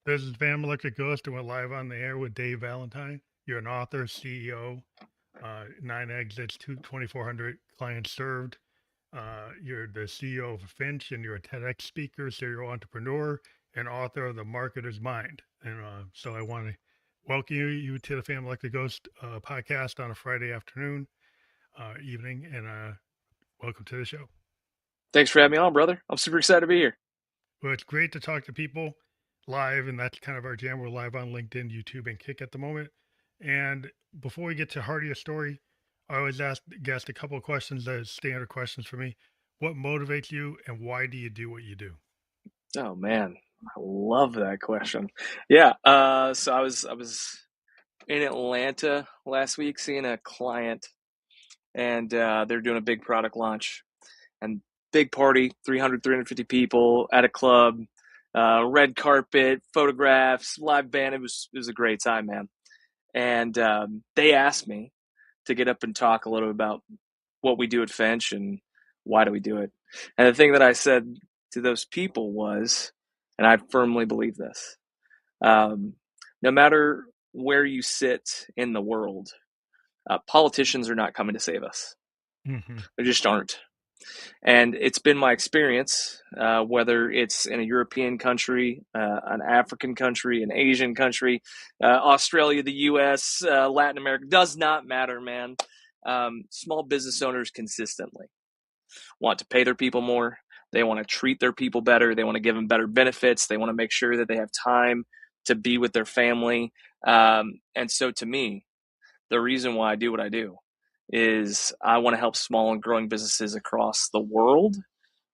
This is Van Electric Ghost, and we're live on the air with Dave Valentine. You're an author, CEO, 9 exits, 2,400 clients served. You're the CEO of Finch, and you're a TEDx speaker, serial entrepreneur, and author of The Marketer's Mind. And so I want to welcome you to the Fan Electric Ghost podcast on a Friday afternoon, evening, and welcome to the show. Thanks for having me on, brother. I'm super excited to be here. Well, it's great to talk to people live, and that's kind of our jam. We're live on LinkedIn, YouTube, and Kick at the moment. And before we get to heart of your story, I always ask guests a couple of questions, that standard questions for me. What motivates you, and why do you do what you do? Oh man, I love that question. Yeah. So I was in Atlanta last week seeing a client, and they're doing a big product launch and big party, 350 people at a club, red carpet, photographs, live band. It was a great time, man. And they asked me to get up and talk a little about what we do at Finch and why do we do it. And the thing that I said to those people was, and I firmly believe this, um, no matter where you sit in the world, politicians are not coming to save us. Mm-hmm. They just aren't. And it's been my experience, whether it's in a European country, an African country, an Asian country, Australia, the US, Latin America, does not matter, man. Small business owners consistently want to pay their people more. They want to treat their people better. They want to give them better benefits. They want to make sure that they have time to be with their family. And so to me, the reason why I do what I do is I want to help small and growing businesses across the world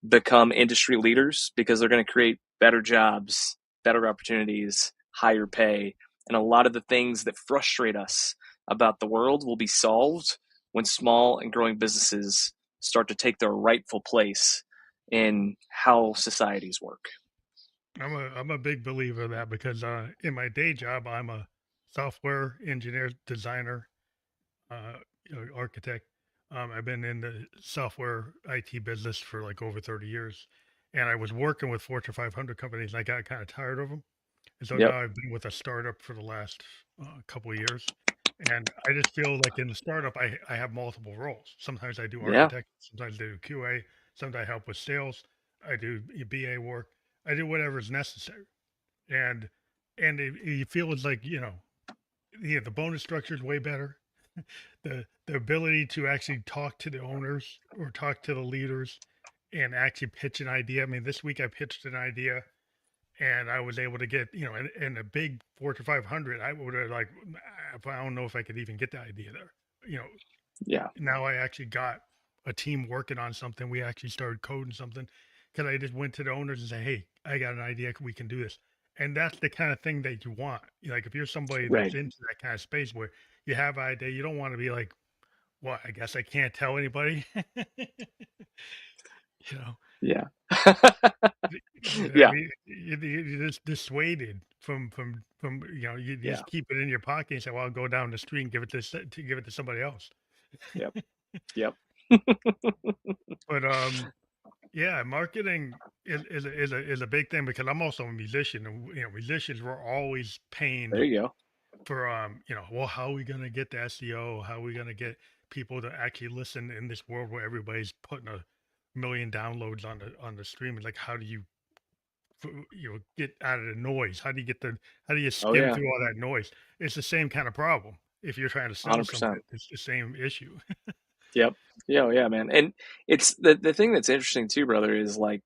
become industry leaders because they're going to create better jobs, better opportunities, higher pay. And a lot of the things that frustrate us about the world will be solved when small and growing businesses start to take their rightful place in how societies work. I'm a big believer of that because in my day job, I'm a software engineer, designer, uh, architect. I've been in the software IT business for like over 30 years, and I was working with Fortune 500 companies. And I got kind of tired of them, and so Yep. now I've been with a startup for the last couple of years. And I just feel like in the startup, I have multiple roles. Sometimes I do Yeah. architect, sometimes I do QA, sometimes I help with sales, I do BA work, I do whatever is necessary. And it feels like the bonus structure is way better. The ability to actually talk to the owners or talk to the leaders and actually pitch an idea. I mean, this week I pitched an idea and I was able to get, in a big Fortune 500, I would have like, I don't know if I could even get the idea there. You know, Yeah. now I actually got a team working on something. We actually started coding something because I just went to the owners and say, "Hey, I got an idea. We can do this." And that's the kind of thing that you want. Like if you're somebody that's Right. into that kind of space where you have an idea, you don't want to be like, "Well, I guess I can't tell anybody." you know, Yeah. I Yeah. mean, you're just dissuaded from you Yeah. just keep it in your pocket and say, "Well, I'll go down the street and give it to give it to somebody else." Yep. Yep. But yeah, marketing is a big thing because I'm also a musician, and musicians were always There pained you go. for well, how are we gonna get the SEO? How are we gonna get people to actually listen in this world where everybody's putting a million downloads on the stream? And like, how do you get out of the noise? How do you Oh skim yeah. through all that noise? It's the same kind of problem. If you're trying to sell something, 100%. it's the same issue. Yep. Yeah, yeah, man. And it's the thing that's interesting too, brother, is like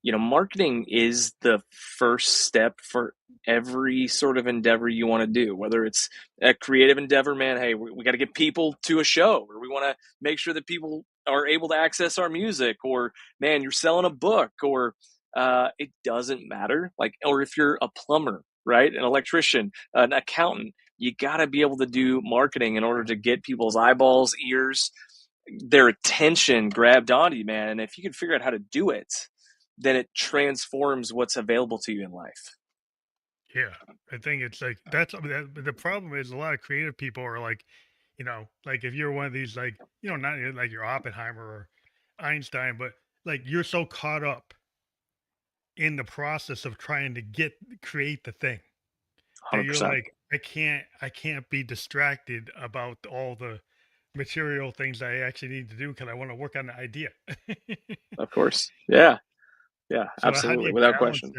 marketing is the first step for every sort of endeavor you want to do, whether it's a creative endeavor, man. Hey, we got to get people to a show, or we want to make sure that people are able to access our music, or man, you're selling a book, or it doesn't matter. Like, or if you're a plumber, right, an electrician, an accountant, you got to be able to do marketing in order to get people's eyeballs, ears, their attention grabbed onto you, man. And if you can figure out how to do it, then it transforms what's available to you in life. Yeah, I think it's like the problem is a lot of creative people are like, like if you're one of these like, not like your Oppenheimer or Einstein, but like you're so caught up in the process of trying to create the thing that you're 100%. like, I can't be distracted about all the material things I actually need to do because I want to work on the idea. Of course. Yeah. Yeah, So how do absolutely. you Without balance question.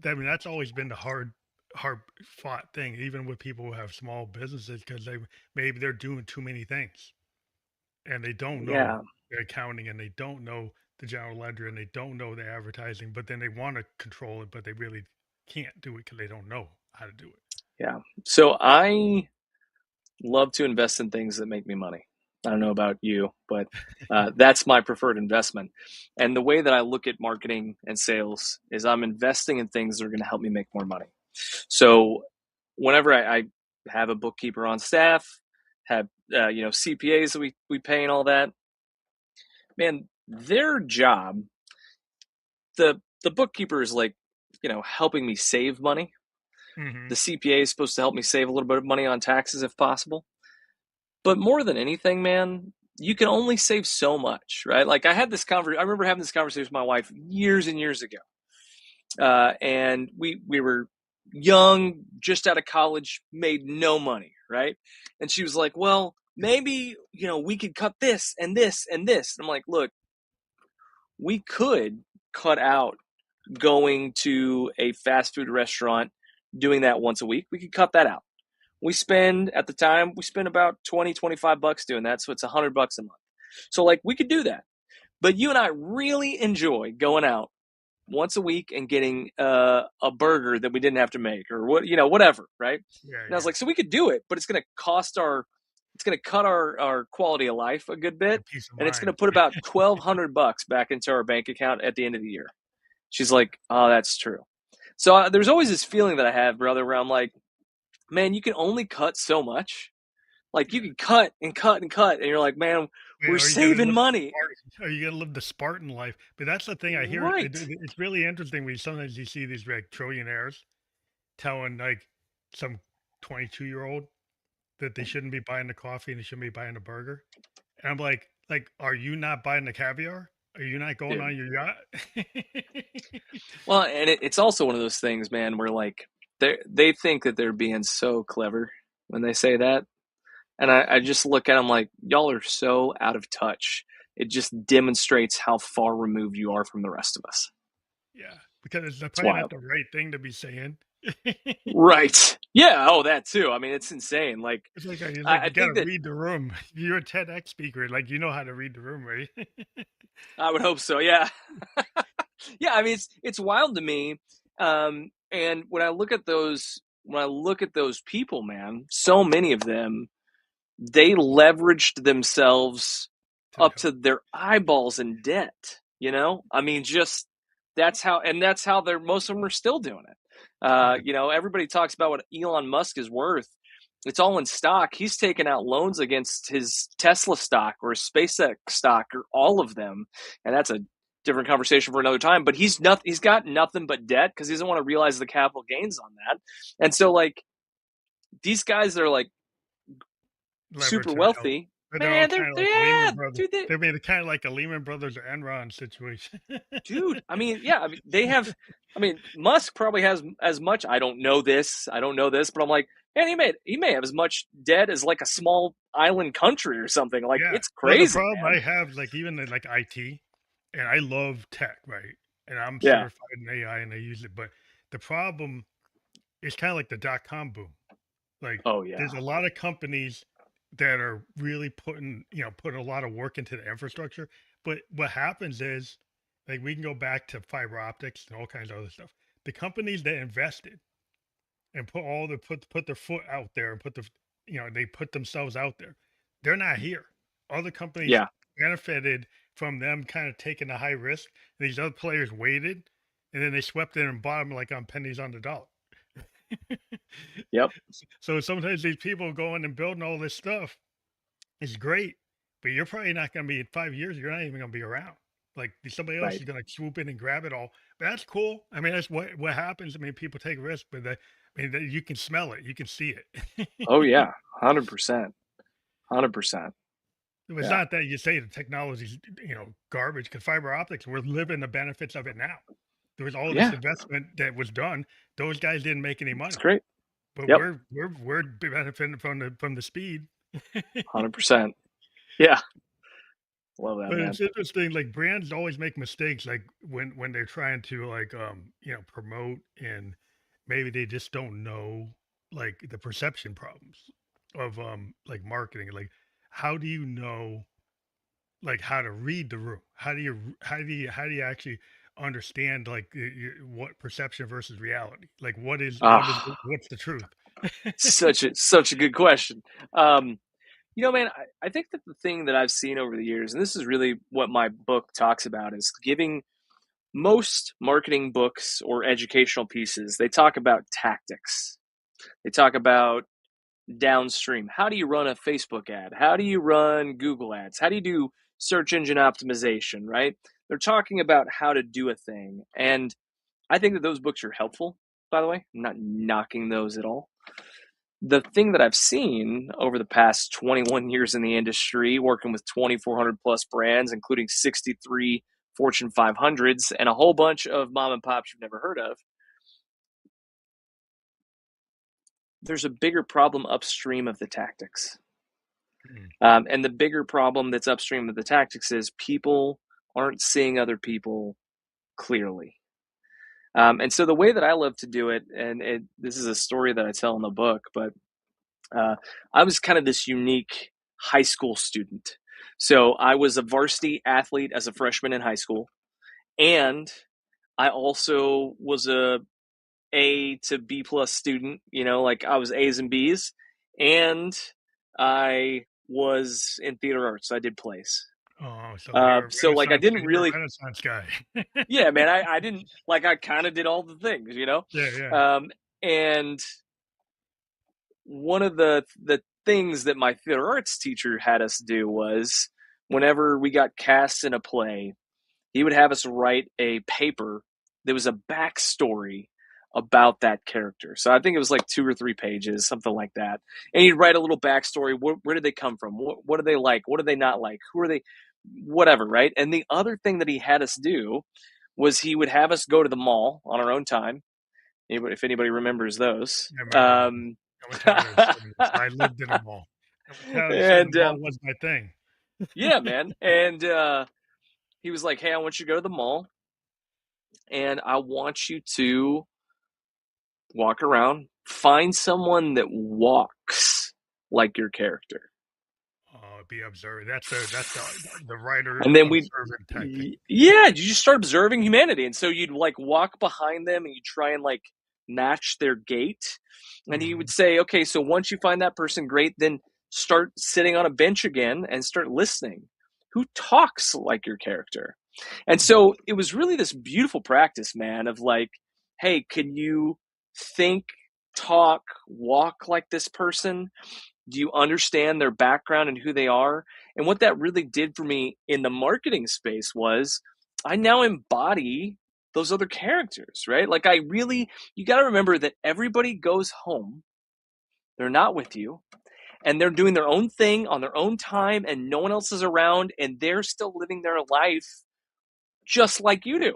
that? I mean, that's always been the hard fought thing, even with people who have small businesses, because maybe they're doing too many things and they don't know Yeah. the accounting and they don't know the general ledger and they don't know the advertising, but then they want to control it, but they really can't do it because they don't know how to do it. Yeah. So I love to invest in things that make me money. I don't know about you, but that's my preferred investment. And the way that I look at marketing and sales is I'm investing in things that are going to help me make more money. So whenever I have a bookkeeper on staff, have CPAs that we pay and all that, man, their job, the bookkeeper is like, helping me save money. Hmm. The CPA is supposed to help me save a little bit of money on taxes if possible. But more than anything, man, you can only save so much, right? Like I remember having this conversation with my wife years and years ago, and we were young, just out of college, made no money, right? And she was like, "Well, maybe we could cut this and this and this." And I'm like, "Look, we could cut out going to a fast food restaurant, doing that once a week. We could cut that out. At the time, we spend about 20, $25 doing that. So it's $100 a month. So like we could do that. But you and I really enjoy going out once a week and getting a burger that we didn't have to make or whatever. Right. Yeah, And I was yeah. like, so we could do it, but it's going to cut our quality of life a good bit. Your peace of And it's going mind. to put about $1,200 back into our bank account at the end of the year. She's like, oh, that's true. So there's always this feeling that I have, brother, where I'm like, man, you can only cut so much. Like you Yeah. can cut and cut and cut, and you're like, man, Yeah, we're or you gotta saving live money. or you gotta live the Spartan life. But that's the thing I hear. Right. It's really interesting when sometimes you see these like trillionaires telling like some 22-year-old that they shouldn't be buying the coffee and they shouldn't be buying the burger. And I'm like, are you not buying the caviar? Are you not going Dude. on your yacht? Well, and it's also one of those things, man, where like they think that they're being so clever when they say that. And I just look at them like, y'all are so out of touch. It just demonstrates how far removed you are from the rest of us. Yeah, because it's It's probably not wild. the right thing to be saying. Right. Yeah. Oh, that too. I mean, it's insane. Like, It's like I you gotta think that read the room. You're a TEDx speaker, like you know how to read the room, right? I would hope so. Yeah. Yeah, I mean it's wild to me. And when I look at those people, man, so many of them, they leveraged themselves To the up hilt. to their eyeballs in debt. I mean, just that's how they're most of them are still doing it. Yeah. Everybody talks about what Elon Musk is worth. It's all in stock. He's taken out loans against his Tesla stock or his SpaceX stock or all of them, and that's a different conversation for another time. But he's got nothing but debt because he doesn't want to realize the capital gains on that. And so, like these guys that are like super Leverage to the hilt. wealthy, But they're all man, kind of like yeah, Lehman Brothers. dude, They're made kind of like a Lehman Brothers or Enron situation. dude. I mean, yeah, I mean, they have. I mean, Musk probably has as much. I don't know this, but I'm like, man, he may have as much debt as like a small island country or something. Like, Yeah. it's Well, the crazy, problem man. I have, like even in like IT, and I love tech, right? And I'm Yeah. certified in AI and I use it. But the problem is kind of like the dot-com boom. Like Oh yeah. there's a lot of companies that are really putting a lot of work into the infrastructure. But what happens is like we can go back to fiber optics and all kinds of other stuff. The companies that invested and put their foot out there and they put themselves out there. They're not here. Other companies Yeah. benefited from them kind of taking a high risk. These other players waited, and then they swept in and bought them like on pennies on the dollar. Yep. So sometimes these people going and building all this stuff is great, but you're probably not going to be in 5 years. You're not even going to be around. Like somebody else Right. is going to swoop in and grab it all. But that's cool. I mean, that's what happens. I mean, people take risks, but you can smell it. You can see it. Oh yeah. 100%. 100%. It's Yeah. not that you say the technology's garbage because fiber optics, we're living the benefits of it now. There was all this Yeah, investment that was done. Those guys didn't make any it's money, great. but Yep, we're benefiting from the speed. 100%. Yeah, love that, But man. it's interesting, like brands always make mistakes, like when they're trying to like promote, and maybe they just don't know like the perception problems of like marketing. Like how do you know like how to read the room? How do you actually understand like what perception versus reality? Like Ah, what's the truth? such a good question. Um, man, I think that the thing that I've seen over the years, and this is really what my book talks about, is giving most marketing books or educational pieces, they talk about tactics. They talk about downstream. How do you run a Facebook ad? How do you run Google ads? How do you do search engine optimization, right? They're talking about how to do a thing. And I think that those books are helpful, by the way. I'm not knocking those at all. The thing that I've seen over the past 21 years in the industry, working with 2,400 plus brands, including 63 Fortune 500s and a whole bunch of mom and pops you've never heard of, there's a bigger problem upstream of the tactics. Mm, And the bigger problem that's upstream of the tactics is people aren't seeing other people clearly. And so the way that I love to do it, and this is a story that I tell in the book, but uh, I was kind of this unique high school student. So I was a varsity athlete as a freshman in high school, and I also was A to B plus student. Like I was A's and B's, and I was in theater arts. I did plays. oh, so you're a So like I didn't You're a really, Renaissance guy. yeah, man. I didn't like. I kind of did all the things. Yeah, yeah. And one of the things that my theater arts teacher had us do was whenever we got cast in a play, he would have us write a paper that was a backstory about that character. So I think it was like 2 or 3 pages, something like that. And he'd write a little backstory. Where did they come from? What do they like? What do they not like? Who are they? Whatever, right? And the other thing that he had us do was he would have us go to the mall on our own time. If anybody remembers those. I remember them. I'm Italian in '70s. I lived in a mall. I'm Italian, so the And mall was my thing. yeah, man. And he was like, "Hey, I want you to go to the mall, and I want you to walk around, find someone that walks like your character." Be observed. The writer And then observant tactic. yeah, you just start observing humanity. And so you'd like walk behind them and you try and like match their gait. And he Mhm, would say, okay, so once you find that person, great, then start sitting on a bench again and start listening. Who talks like your character? And mhm, so it was really this beautiful practice, man, of like, hey, can you think, talk, walk like this person? Do you understand their background and who they are? And what that really did for me in the marketing space was I now embody those other characters, right? Like you got to remember that everybody goes home. They're not with you and they're doing their own thing on their own time and no one else is around and they're still living their life just like you do,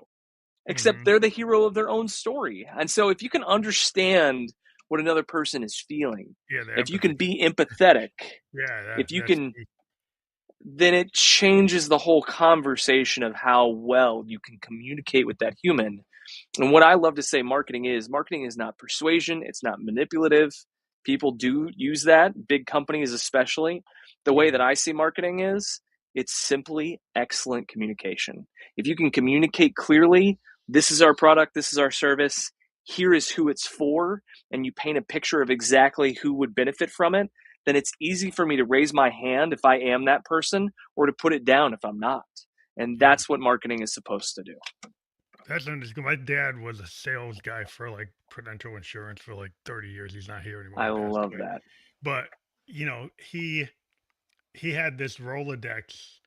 except mhm. they're the hero of their own story. And so if you can understand what another person is feeling, Yeah, the if you empathy. can be empathetic, Yeah, if you that's can, key. then it changes the whole conversation of how well you can communicate with that human. And what I love to say marketing is not persuasion, it's not manipulative. People do use that, big companies especially. The way that Mhm, I see marketing is it's simply excellent communication. If you can communicate clearly, this is our product, this is our service, here is who it's for, and you paint a picture of exactly who would benefit from it, then it's easy for me to raise my hand if I am that person or to put it down if I'm not. And mhm. that's what marketing is supposed to do. That's understandable. My dad was a sales guy for like Prudential Insurance for like 30 years. He's not here anymore. I He passed love away. that. But he had this Rolodex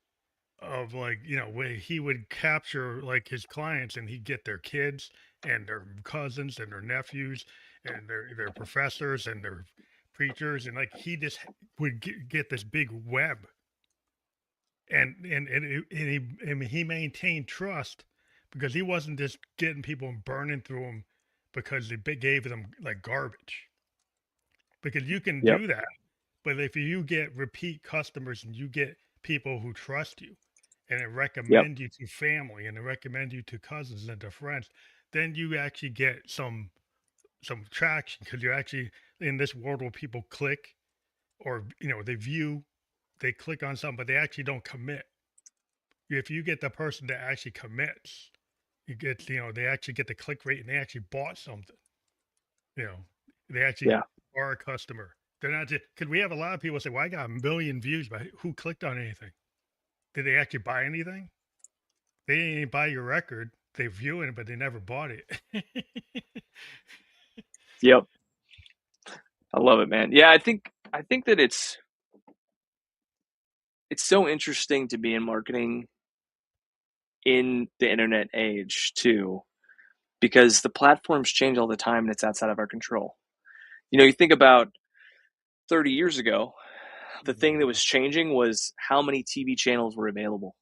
of like where he would capture like his clients, and he'd get their kids and their cousins and their nephews and their professors and their preachers, and like he just would get this big web, and he maintained trust because he wasn't just getting people and burning through them because they gave them like garbage. Because you can Yep. do that, but if you get repeat customers and you get people who trust you and they Yep. recommend you to family and they recommend you to cousins and to friends, then you actually get some traction because you're actually in this world where people click or they view, they click on something, but they actually don't commit. If you get the person that actually commits, you get they actually get the click rate and they actually bought something. You know, they actually Yeah. are a customer. They're not just because we have a lot of people say, "Well, I got a million views," but who clicked on anything? Did they actually buy anything? They didn't buy your record. They view it, but they never bought it. Yep. I love it, man. Yeah, I think that it's so interesting to be in marketing in the internet age too, because the platforms change all the time and it's outside of our control. You think about 30 years ago, the Oh thing that yeah, was changing was how many TV channels were available,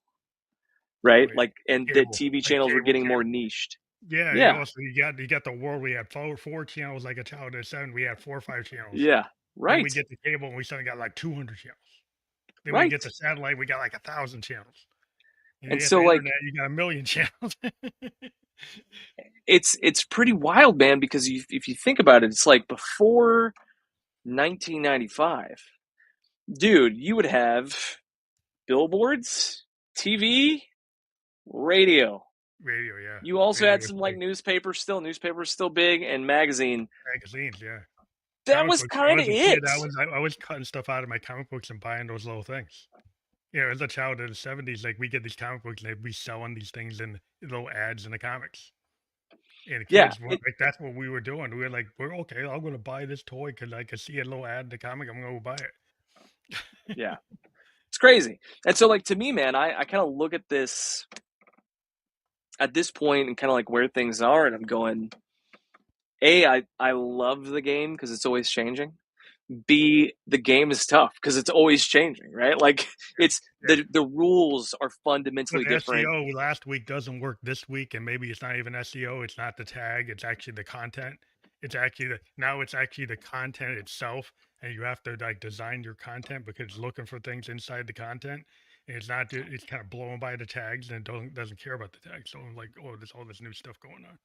oh right? yeah. Like, and that Cable, TV like channels were cable getting more channel. niched. Yeah, Yeah, you got the world. We had four channels like a child at seven. We had 4 or 5 channels. yeah, Then we right, get the cable, and we suddenly got like 200 channels. Then we get right. the satellite, we got like 1,000 channels. And you And get the so, like, internet, you got a million channels. it's pretty wild, man, because if you think about it, it's like before 1995, dude, you would have billboards, TV, radio. Radio, yeah. You also Radio had was some like big. newspapers still big, and magazine. Magazines, yeah. That Comic was books. When I kind of was a kid, it. I was cutting stuff out of my comic books and buying those little things. As a child in the 70s, like we get these comic books and they'd be selling these things in little ads in the comics. And the Yeah, kids were like, that's what we were doing. We were like, we're okay, I'm gonna buy this toy because I can see a little ad in the comic, I'm gonna go buy it. yeah, it's crazy. And so, like, to me, man, I kind of look at this at this point and kind of like where things are, and I'm going, I love the game because it's always changing. B, the game is tough because it's always changing, right? Like, it's Yeah. the rules are But fundamentally different. SEO last week doesn't work this week, and maybe it's not even SEO. It's not the tag. It's actually the content. It's actually the content itself, and you have to like design your content because it's looking for things inside the content. And it's not. It's kind of blowing by the tags and doesn't care about the tags. So I'm like, oh, there's all this new stuff going on.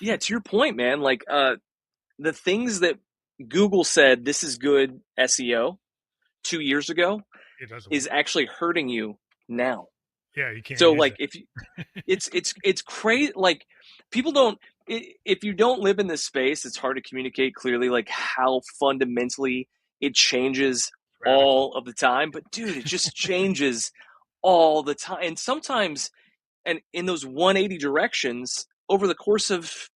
Yeah, to your point, man. Like, the things that Google said this is good SEO 2 years ago It doesn't is work. actually hurting you now. Yeah, you can't So, use like, it. if you, it's crazy. Like, people don't, if you don't live in this space, it's hard to communicate clearly like how fundamentally it changes Radical. all of the time. But dude, it just changes all the time, and sometimes, and in those 180 directions over the course of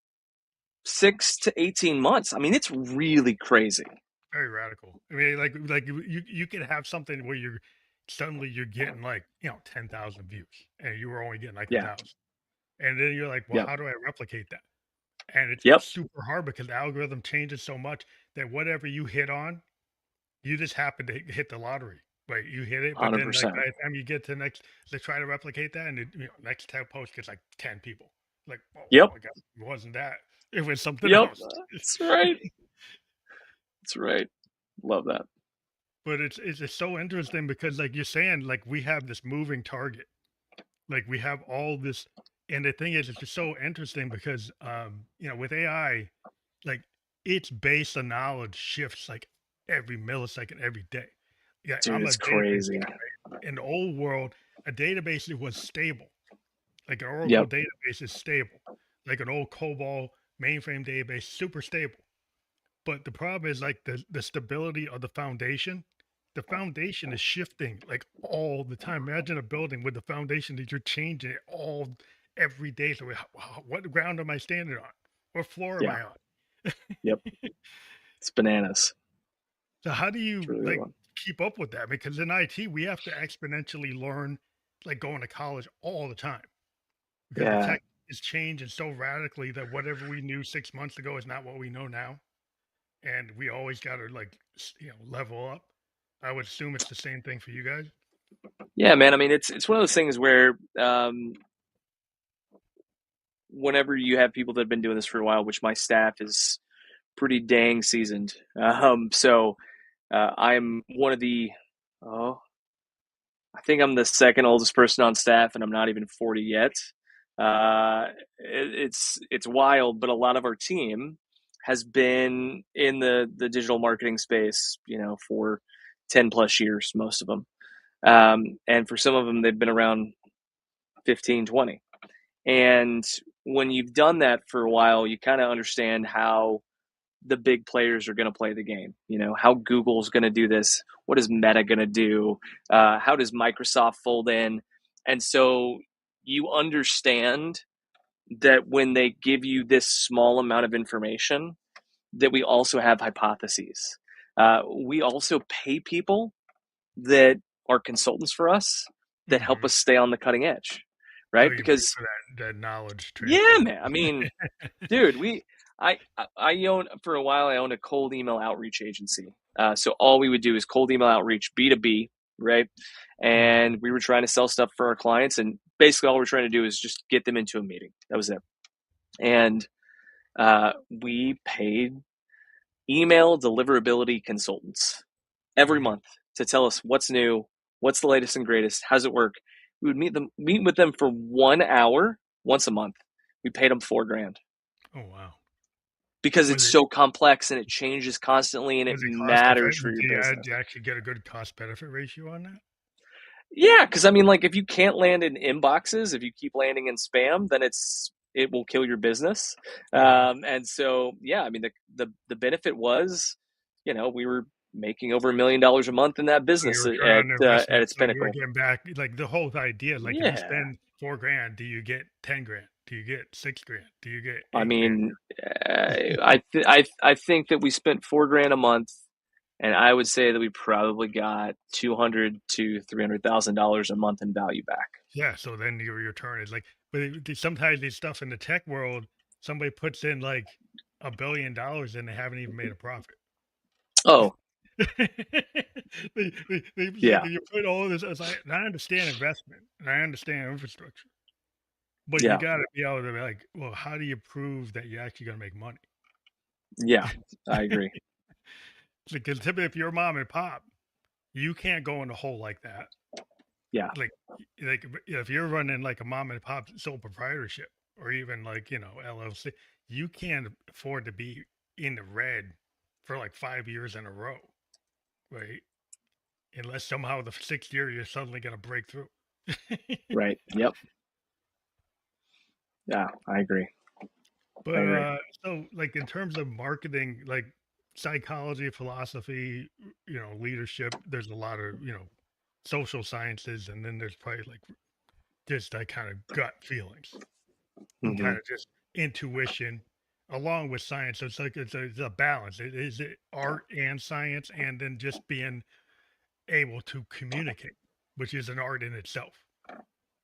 6 to 18 months. I mean, it's really crazy. Very radical. I mean, like you could have something where you're getting like 10,000 views, and you were only getting like a Yeah. thousand, and then you're like, well, Yep. how do I replicate that? And it's Yep. super hard because the algorithm changes so much that whatever you hit on, you just happen to hit the lottery. Right, you hit it, but then like 100%. by the time you get to next to try to replicate that, and next tab post gets like 10 people. Like, oh, Yep. I guess it wasn't that. It was something Yep. else. That's right. That's right. Love that. But it's just so interesting because like you're saying, like we have this moving target. Like we have all this, and the thing is, it's just so interesting because with AI, like its base of knowledge shifts like every millisecond, every day. Yeah, Dude, I'm a it's database crazy. guy, right? In the old world, a database was stable. Like an Oracle Yep. database is stable. Like an old COBOL mainframe database, super stable. But the problem is like the stability of the foundation is shifting like all the time. Imagine a building with the foundation that you're changing it all every day. So what ground am I standing on? What floor am Yeah. I on? Yep. It's bananas. So how do It's you really like fun. keep up with that? Because in IT, we have to exponentially learn like going to college all the time because the Yeah. tech is changing so radically that whatever we knew 6 months ago is not what we know now. And we always got to like level up. I would assume it's the same thing for you guys. Yeah, man. I mean, it's one of those things where whenever you have people that have been doing this for a while, which my staff is pretty dang seasoned. So I'm one of the, oh, I think I'm the second oldest person on staff, and I'm not even 40 yet. It's wild, but a lot of our team has been in the digital marketing space, for 10 plus years, most of them. And for some of them, they've been around 15, 20. And when you've done that for a while, you kind of understand how the big players are going to play the game. How Google's going to do this. What is Meta going to do? How does Microsoft fold in? And so you understand that when they give you this small amount of information, that we also have hypotheses. We also pay people that are consultants for us that help Hmm. us stay on the cutting edge, So right? you pay Because for that knowledge yeah, transfer. man. I mean, dude, I own for a while. I owned a cold email outreach agency. So all we would do is cold email outreach, B2B, right? Hmm. And we were trying to sell stuff for our clients, and basically all we're trying to do is just get them into a meeting. That was it. And we paid email deliverability consultants every Hmm. month to tell us what's new, what's the latest and greatest, how's it work. We would meet with them for 1 hour once a month. We paid them 4 grand Oh wow. because Was it's it so complex and it changes constantly and it was it cost matters effective? for your Did business. you actually get a good cost benefit ratio on that? Yeah, because I mean, like if you can't land in inboxes, if you keep landing in spam, then it will kill your business. Hmm. And so, yeah, I mean, the benefit was, we were making over $1 million a month in that So business your return on at investment, its so you were pinnacle. getting back like the whole idea. Like if you Yeah, spend 4 grand, do you get 10 grand? Do you get 6 grand? Do you get I 8 grand? mean, I think that we spent 4 grand a month, and I would say that we probably got 200 to $300,000 a month in value back. Yeah. So then your return is like, but sometimes these stuff in the tech world, somebody puts in like $1 billion and they haven't even made a profit. Oh, They like yeah, you put all this aside, and I understand investment and I understand infrastructure, but you yeah, got to be able to be like, well, how do you prove that you're actually going to make money? yeah. I agree. Because typically, if you're mom and pop, you can't go in a hole like that. Yeah, Like, if you're running like a mom and pop sole proprietorship or even like LLC, you can't afford to be in the red for like 5 years in a row, right? Unless somehow the sixth year you're suddenly going to break through. right. Yep. Yeah, I agree. I But agree. so like in terms of marketing, like psychology, philosophy, leadership, there's a lot of, social sciences, and then there's probably like just that kind of gut feelings and Hmm. kind of just intuition along with science. So it's like it's a balance. It is it art and science, and then just being able to communicate, which is an art in itself.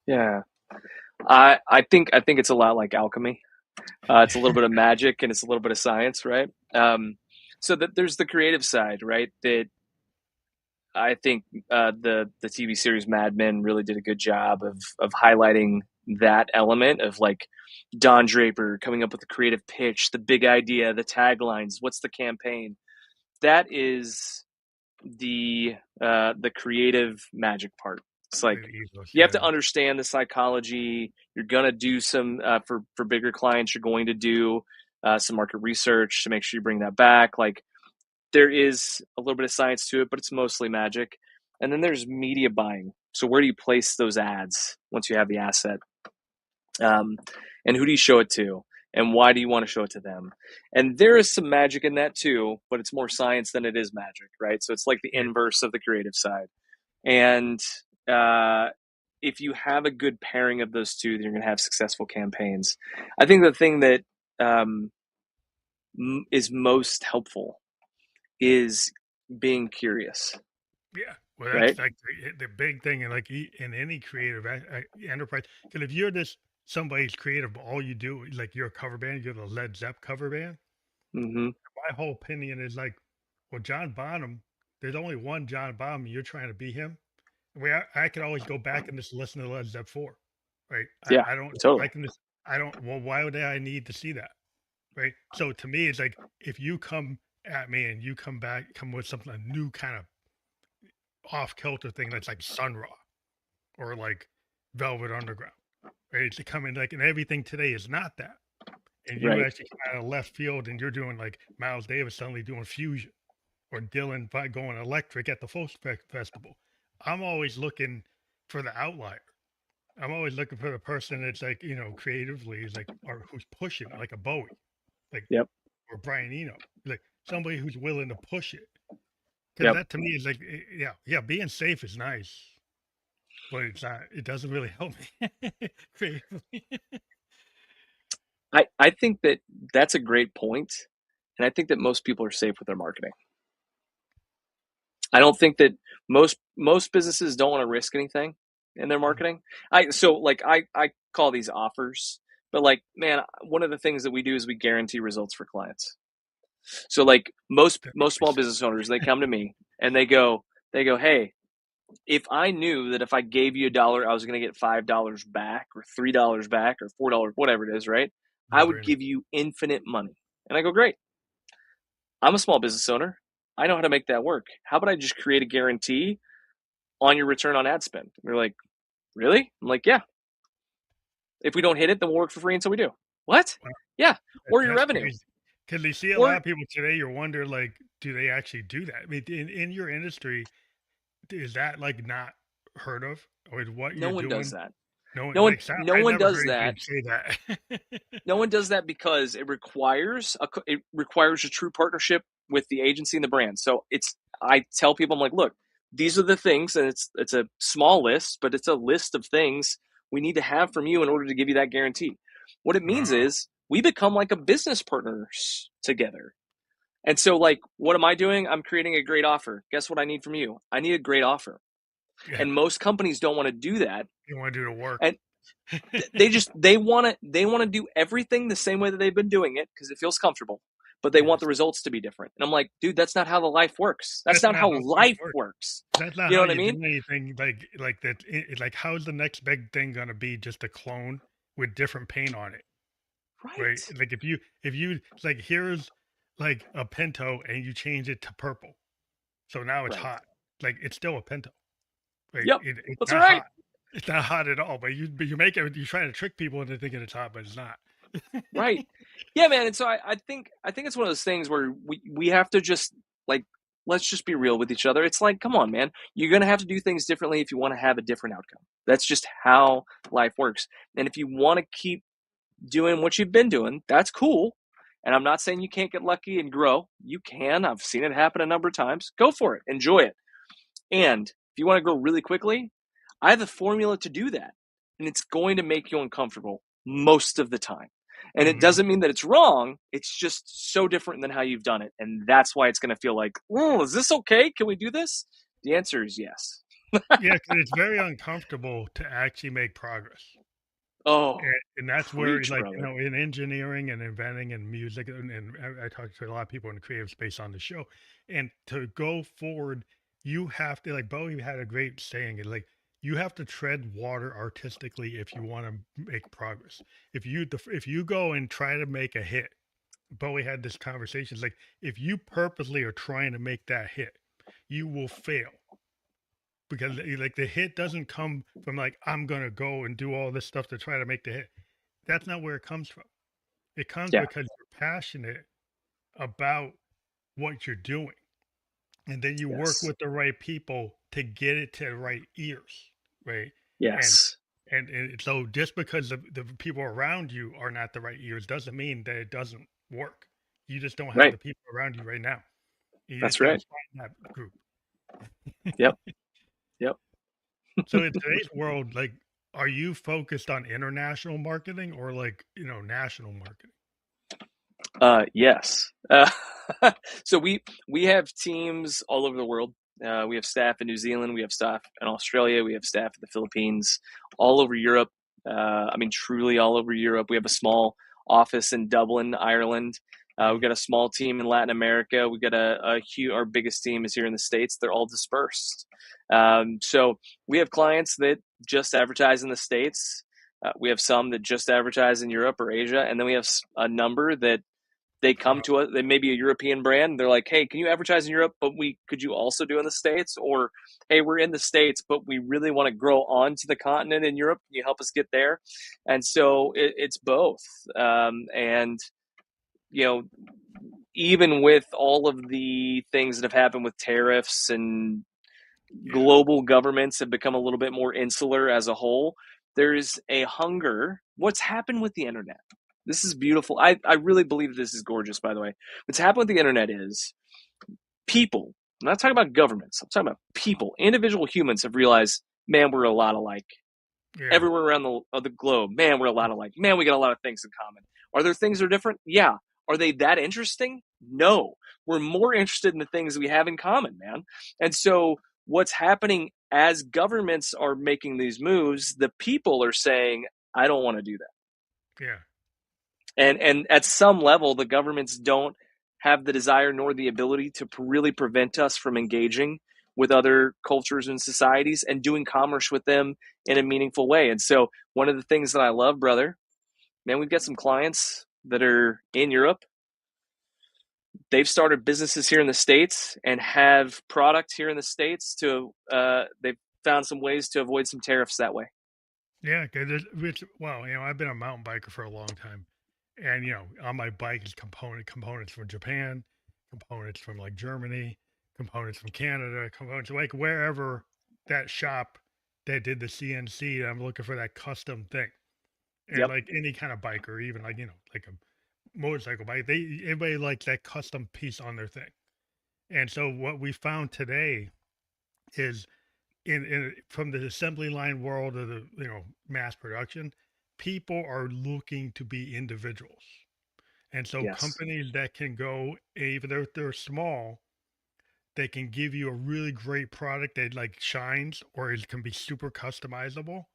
Yeah, I think it's a lot like alchemy. It's a little bit of magic and it's a little bit of science, right? So that there's the creative side, right? That I think the TV series Mad Men really did a good job of highlighting that element of like Don Draper coming up with the creative pitch, the big idea, the taglines, what's the campaign. That is the creative magic part. It's The like ethos, you have to yeah. understand the psychology. You're gonna do some for bigger clients. You're going to do some market research to make sure you bring that back. Like there is a little bit of science to it, but it's mostly magic. And then there's media buying. So where do you place those ads once you have the asset? Um, and who do you show it to? And why do you want to show it to them? And there is some magic in that too, but it's more science than it is magic, right? So it's like the Yeah. inverse of the creative side. And uh, if you have a good pairing of those two, then you're going to have successful campaigns. I think the thing that um, is most helpful is being curious, Yeah. Well, that's right? like the big thing in like in any creative enterprise. Because if you're this somebody's creative, but all you do like you're a cover band, you're the Led Zepp cover band. Hmm. My whole opinion is like, well, John Bonham. There's only one John Bonham. You're trying to be him. I could always go back and just listen to Led Zepp 4, right? Yeah, I don't. I totally. can just. I don't. Well, why would I need to see that? Right. So to me, it's like if you come at me and you come with something a new kind of off kilter thing that's like Sun Ra or like Velvet Underground, right? To come in like and everything today is not that. And you Right. actually come out of left field and you're doing like Miles Davis suddenly doing fusion or Dylan by going electric at the festival. I'm always looking for the outlier. I'm always looking for the person that's like, creatively is like, or who's pushing it, like a Bowie, like, Yep. or Brian Eno, like somebody who's willing to push it. Because Yep. that to me is like, yeah, yeah, being safe is nice, but it's not, it doesn't really help me creatively. I think that that's a great point, and I think that most people are safe with their marketing. I don't think that most businesses don't want to risk anything in their marketing. I call these offers, but like man, one of the things that we do is we guarantee results for clients. So like That most makes me small sick. business owners, they come to me and they go, hey, if I knew that if I gave you $1, I was going to get $5 back or $3 back or $4, whatever it is, right? I No would brainer. give you infinite money. And I go, great. I'm a small business owner. I know how to make that work. How about I just create a guarantee on your return on ad spend? And they're like, really? I'm like, yeah. If we don't hit it, then we'll work for free until we do. What? Wow, Yeah. Or your that's revenue. crazy. Because you see a lot Or of people today, you wonder, like, do they actually do that? I mean, in your industry, is that like not heard of, or is what no you're one does doing? that. No one No one like no I one never does heard that. anybody say that. No one does that because it requires a true partnership with the agency and the brand. So it's I tell people I'm like, look, these are the things, and it's a small list, but it's a list of things we need to have from you in order to give you that guarantee. What it means Wow. is we become like a business partners together. And so like what am I doing? I'm creating a great offer. Guess what I need from you? I need a great offer. Yeah, And most companies don't want to do that. you want to do the work. And they want to do everything the same way that they've been doing it because it feels comfortable, but they want Yes, the results to be different. And I'm like, dude, that's not how the life works. That's that's not not how how things life work. works. That's not You know how what I you do mean? anything like that. Like, how's the next big thing gonna be? Just a clone with different paint on it, right? Right. Like if you like here's like a Pinto and you change it to purple, so now it's Right. hot. Like it's still a Pinto. Right? Yep. It's That's all not right. hot. It's not hot at all. But you make it. You're trying to trick people into thinking it's hot, but it's not. Right. Yeah, man. And so I think it's one of those things where we have to just like let's just be real with each other. It's like, come on, man. You're gonna have to do things differently if you want to have a different outcome. That's just how life works. And if you want to keep doing what you've been doing, that's cool. And I'm not saying you can't get lucky and grow. You can. I've seen it happen a number of times. Go for it. Enjoy it. And if you want to grow really quickly, I have a formula to do that. And it's going to make you uncomfortable most of the time. And it Hmm. doesn't mean that it's wrong. It's just so different than how you've done it. And that's why it's going to feel like, oh, is this okay? Can we do this? The answer is yes. Yeah, because it's very uncomfortable to actually make progress. Oh, And that's where, preach, like, brother. in engineering and inventing and music, and I talk to a lot of people in the creative space on the show. And to go forward, you have to, like, Bowie had a great saying, like, you have to tread water artistically if you want to make progress. If you go and try to make a hit, Bowie had this conversation. It's like, if you purposely are trying to make that hit, you will fail because like the hit doesn't come from like I'm gonna go and do all this stuff to try to make the hit. That's not where it comes from. It comes Yeah. because you're passionate about what you're doing, and then you work Yes. with the right people to get it to the right ears, right? And Yes. and so just because the people around you are not the right ears doesn't mean that it doesn't work. You just don't have Right. the people around you right now. You just That's got to right. find that group. Yep. Yep. So in today's world, like, are you focused on international marketing or like, national marketing? Yes. So we have teams all over the world. We have staff in New Zealand. We have staff in Australia. We have staff in the Philippines, all over Europe. I mean, truly all over Europe. We have a small office in Dublin, Ireland. We've Mm, got a small team in Latin America. We've got a huge. Our biggest team is here in the States. They're all dispersed. So we have clients that just advertise in the States. We have some that just advertise in Europe or Asia, and then we have a number that they come Uh, to us. They may be a European brand. They're like, "Hey, can you advertise in Europe? But could you also do in the States?" Or, "Hey, we're in the States, but we really want to grow onto the continent in Europe. Can you help us get there?" And so it's both. And you know, even with all of the things that have happened with tariffs and yeah, global governments have become a little bit more insular as a whole, there's a hunger. What's happened with the internet? This is beautiful. I really believe this is gorgeous, by the way. What's happened with the internet is people, I'm not talking about governments, I'm talking about people, individual humans have realized, man, we're a lot alike. yeah, Everywhere around the globe, man, we're a lot alike. Man, we got a lot of things in common. Are there things that are different? Yeah. Are they that interesting? No. We're more interested in the things we have in common, man. And so what's happening as governments are making these moves, the people are saying, I don't want to do that. yeah, And at some level, the governments don't have the desire nor the ability to really prevent us from engaging with other cultures and societies and doing commerce with them in a meaningful way. And so one of the things that I love, brother, man, we've got some clients that are in Europe. They've started businesses here in the States and have product here in the States to they've found some ways to avoid some tariffs that way. yeah. Because well, I've been a mountain biker for a long time, and on my bike is components from Japan, components from like Germany, components from Canada, components like wherever that shop that did the CNC. I'm looking for that custom thing, and Yep. like any kind of bike or even like like a motorcycle bike, everybody likes that custom piece on their thing. And so what we found today is in from the assembly line world of the mass production, people are looking to be individuals. And so Yes. companies that can go, even if they're small, they can give you a really great product that like shines or it can be super customizable.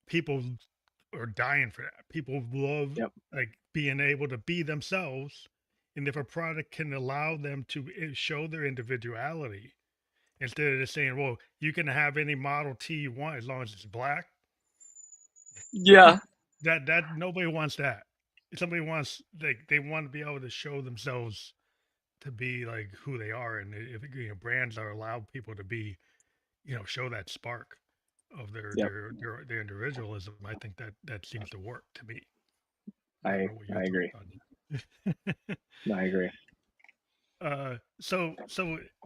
People are dying for that. People love Yep. like being able to be themselves. And if a product can allow them to show their individuality, instead of just saying, well, you can have any Model T you want as long as it's black. Yeah. That nobody wants that. Somebody wants like they want to be able to show themselves to be like who they are, and if brands are allowed people to be, show that spark of Yep. their individualism. I think that seems to work to me. I don't I know what your I thoughts agree. on that. I agree. So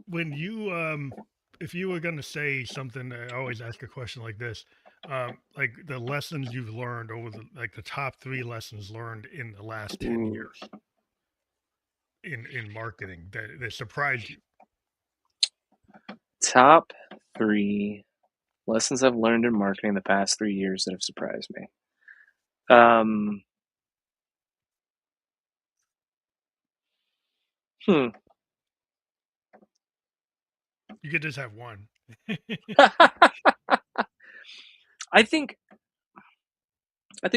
when you if you were going to say something, I always ask a question like this, like the lessons you've learned over the top three lessons learned in the last 10 Ooh. years in marketing that surprised you. Top three lessons I've learned in marketing the past 3 years that have surprised me. Um, hmm. You could just have one. I think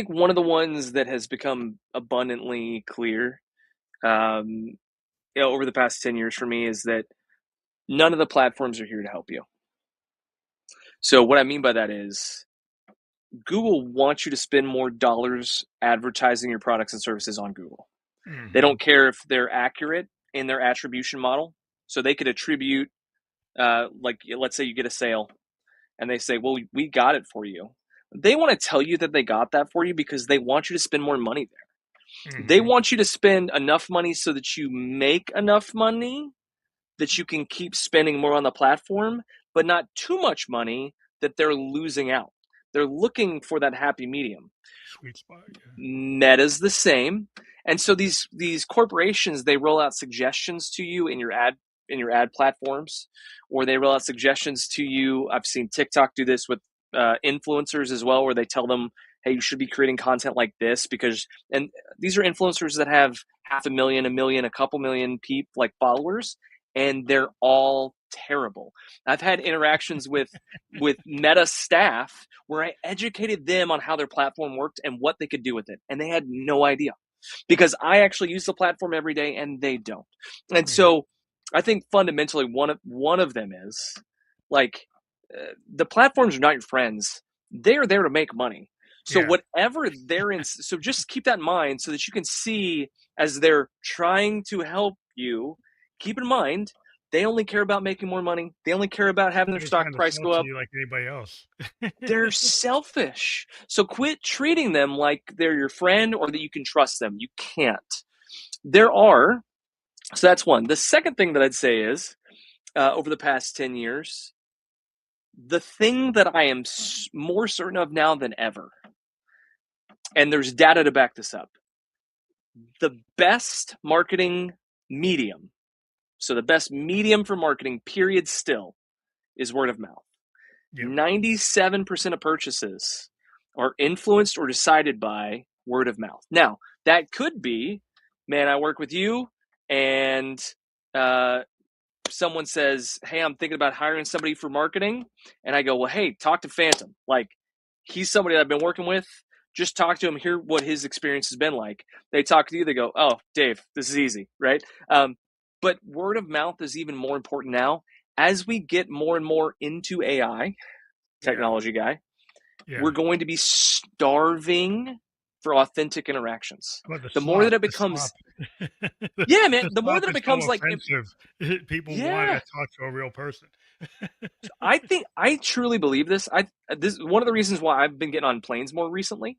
one of the ones that has become abundantly clear, um, over the past 10 years for me is that none of the platforms are here to help you. So what I mean by that is Google wants you to spend more dollars advertising your products and services on Google. They Hmm. don't care if they're accurate in their attribution model. So they could attribute, like, let's say you get a sale and they say, well, we got it for you. They want to tell you that they got that for you because they want you to spend more money there. They Hmm. want you to spend enough money so that you make enough money that you can keep spending more on the platform, but not too much money that they're losing out. They're looking for that happy medium. Sweet spot. Yeah. Meta's the same. And so these corporations, they roll out suggestions to you in your ad platforms, or they roll out suggestions to you. I've seen TikTok do this with influencers as well, where they tell them, "Hey, you should be creating content like this because." And these are influencers that have 500,000, a million, a couple million people like followers, and they're all terrible. I've had interactions with Meta staff where I educated them on how their platform worked and what they could do with it, and they had no idea because I actually use the platform every day and they don't. And Yeah. so I think fundamentally one of them is like the platforms are not your friends. They're there to make money. So Yeah. whatever they're in, so just keep that in mind so that you can see as they're trying to help you, keep in mind, they only care about making more money. They only care about having their They're stock trying to price sell go to up. you like anybody else. They're selfish. So quit treating them like they're your friend or that you can trust them. You can't. There are, so that's one. The second thing that I'd say is over the past 10 years, the thing that I am more certain of now than ever, and there's data to back this up, the best marketing medium, so the best medium for marketing, period, still is word of mouth. Yep. 97% of purchases are influenced or decided by word of mouth. Now, that could be, man, I work with you, and uh, someone says, hey, I'm thinking about hiring somebody for marketing. And I go, well, hey, talk to Phantom. Like, he's somebody that I've been working with. Just talk to him, hear what his experience has been like. They talk to you, they go, oh, Dave, this is easy, right? But word of mouth is even more important now. As we get more and more into AI, Yeah. technology guy, Yeah. we're going to be starving for authentic interactions. But the The more that slop, it the slop, becomes, yeah, man, the the more slop that it is so becomes like, offensive. People want to yeah, talk to a real person. I think I truly believe this. This is one of the reasons why I've been getting on planes more recently.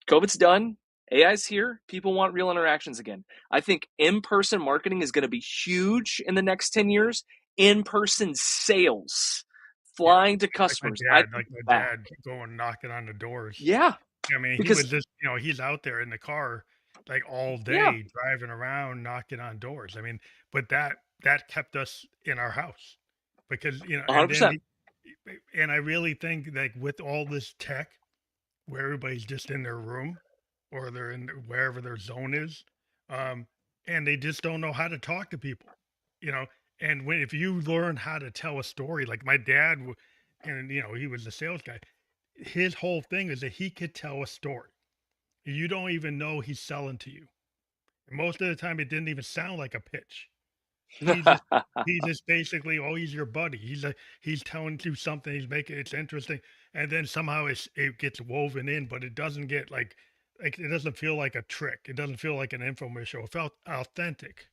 COVID's done. AI's here. People want real interactions again. I think in-person marketing is going to be huge in the next 10 years. In-person sales, Yeah, flying to customers. I think like my back. dad going knocking on the doors. Yeah, I mean, he because was just, he's out there in the car like all yeah, day driving around knocking on doors. I mean, but that kept us in our house because, and then 100%. and I really think like with all this tech where everybody's just in their room or they're in wherever their zone is, um, and they just don't know how to talk to people, you know. And if you learn how to tell a story, like my dad, and he was a sales guy. His whole thing is that he could tell a story. You don't even know he's selling to you. And most of the time, it didn't even sound like a pitch. He's just he's just basically, oh, he's your buddy. He's telling you something. He's making it's interesting, and then somehow it gets woven in, but it doesn't get like it doesn't feel like a trick. It doesn't feel like an infomercial. It felt authentic,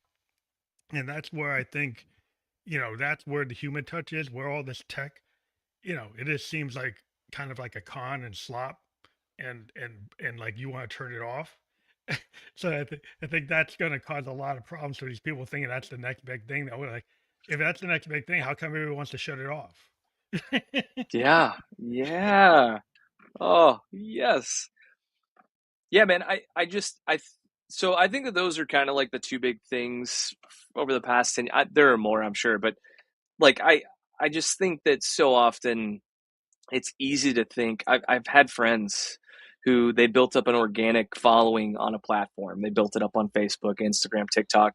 and that's where I think that's where the human touch is. Where all this tech, it just seems like kind of like a con and slop, and like you want to turn it off. So I think that's going to cause a lot of problems for these people thinking that's the next big thing. That we're like, if that's the next big thing, how come everyone wants to shut it off? Yeah, yeah. Oh, yes. Yeah, man. So I think that those are kind of like the two big things over the past 10. There are more, I'm sure, but like I just think that so often it's easy to think. I've had friends who they built up an organic following on a platform. They built it up on Facebook, Instagram, TikTok,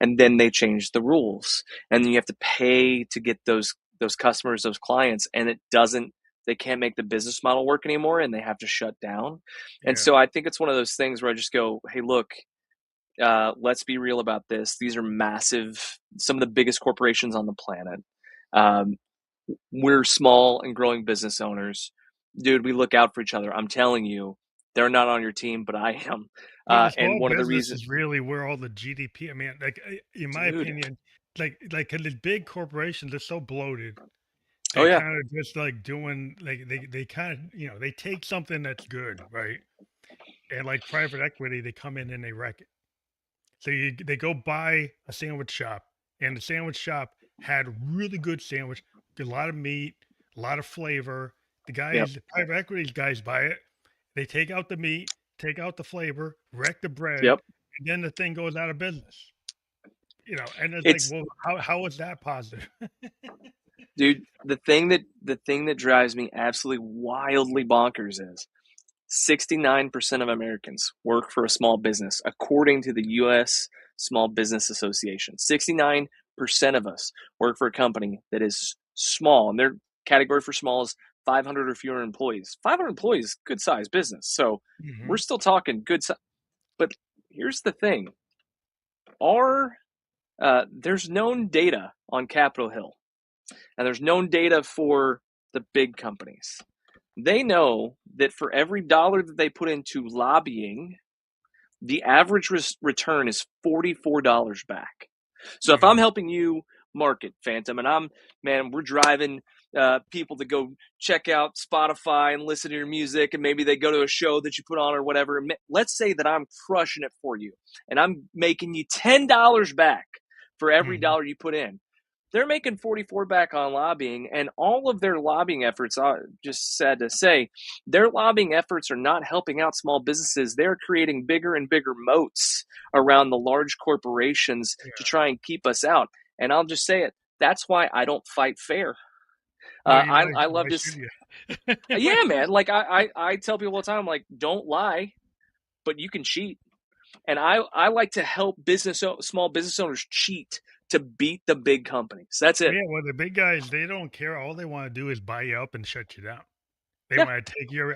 and then they changed the rules. And then you have to pay to get those customers, those clients, and it doesn't they can't make the business model work anymore and they have to shut down. And Yeah, so I think it's one of those things where I just go, hey, look, let's be real about this. These are massive, some of the biggest corporations on the planet. Um, we're small and growing business owners. Dude, we look out for each other. I'm telling you, they're not on your team, but I am. but the And small one of the business reasons, is really where all the GDP. I mean, like in my dude, opinion, like 'cause the big corporations, they're so bloated. oh They're yeah, kind of just like doing like they kind of they take something that's good, right? And like private equity, they come in and they wreck it. So they go buy a sandwich shop, and the sandwich shop had really good sandwich, a lot of meat, a lot of flavor. yep. The private equity guys buy it. They take out the meat, take out the flavor, wreck the bread, Yep. and then the thing goes out of business. And it's like, It's well, how is that positive? dude, the thing that drives me absolutely wildly bonkers is 69% of Americans work for a small business, according to the US Small Business Association. 69% of us work for a company that is small, and their category for small is 500 or fewer employees. 500 employees, good size business. So we're Hmm. still talking good size. But here's the thing: our there's known data on Capitol Hill, and there's known data for the big companies. They know that for every dollar that they put into lobbying, the average return is $44 back. So if I'm Mm. helping you market Phantom, and we're driving people to go check out Spotify and listen to your music, and maybe they go to a show that you put on or whatever. Let's say that I'm crushing it for you, and I'm making you $10 back for every Mhm. dollar you put in. They're making 44 back on lobbying, and all of their lobbying efforts are, just sad to say, their lobbying efforts are not helping out small businesses. They're creating bigger and bigger moats around the large corporations to Yeah. try and keep us out. And I'll just say it, that's why I don't fight fair. Well, you might I love why this. should you? Yeah, man. Like I tell people all the time, like, don't lie, but you can cheat. And I like to help small business owners cheat to beat the big companies. That's Well, it. yeah, well, the big guys, they don't care. All they wanna do is buy you up and shut you down. They Yeah, wanna take your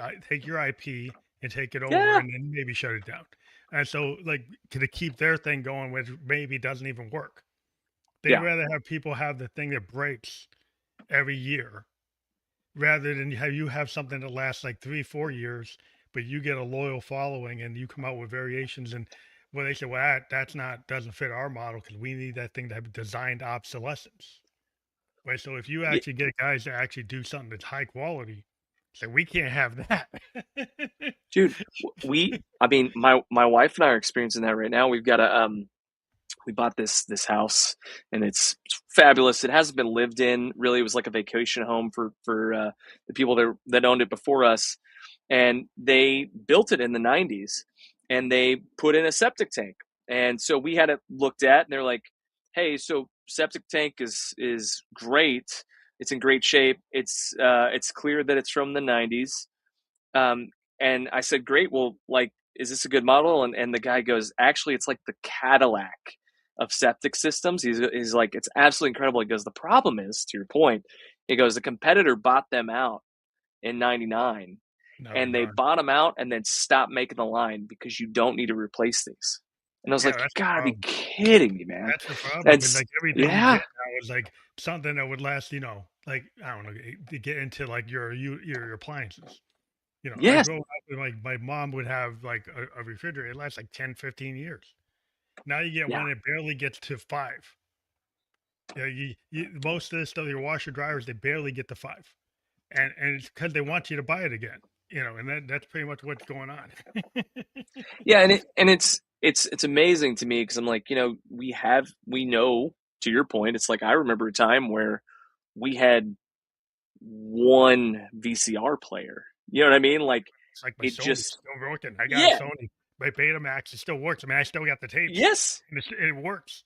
IP and take it over yeah, and then maybe shut it down. And so, like, to keep their thing going, which maybe doesn't even work. They'd yeah. rather have people have the thing that breaks every year rather than have you have something that lasts like 3, 4 years, but you get a loyal following and you come out with variations and well, they say, well, that's not doesn't fit our model because we need that thing to have designed obsolescence. Right. So if you Yeah, actually get guys to actually do something that's high quality, so we can't have that. dude. I mean, my wife and I are experiencing that right now. We bought this house, and it's fabulous. It hasn't been lived in really. It was like a vacation home for the people that owned it before us, and they built it in the '90s, and they put in a septic tank, and so we had it looked at, and they're like, "Hey, so septic tank is great. It's in great shape. It's clear that it's from the '90s." Um, and I said, "Great. Well, like, is this a good model?" And the guy goes, "Actually, it's like the Cadillac of septic systems." He's like, "It's absolutely incredible." He goes, "The problem is, to your point," he goes, "the competitor bought them out in '99, No, and they darn. bought them out and then stopped making the line because you don't need to replace these." And I was Yeah, like, "You that's the gotta be problem. kidding me, man!" That's the problem. And It's like everything you get yeah, now is like something that would last, like I don't know, to get into like your appliances. I yes, grew up with my mom would have like a refrigerator. It lasts like 10, 15 years. Now you get yeah, one that barely gets to 5. Yeah, most of this stuff, your washer dryers, they barely get to 5. And it's because they want you to buy it again. And that's pretty much what's going on. yeah, and it's amazing to me because I'm like, we know, to your point, it's like I remember a time where we had one VCR player. You know what I mean? Like It's like my it Sony's just still working. I got a yeah, Sony. My Betamax, it still works. I mean, I still got the tapes, yes, and it works.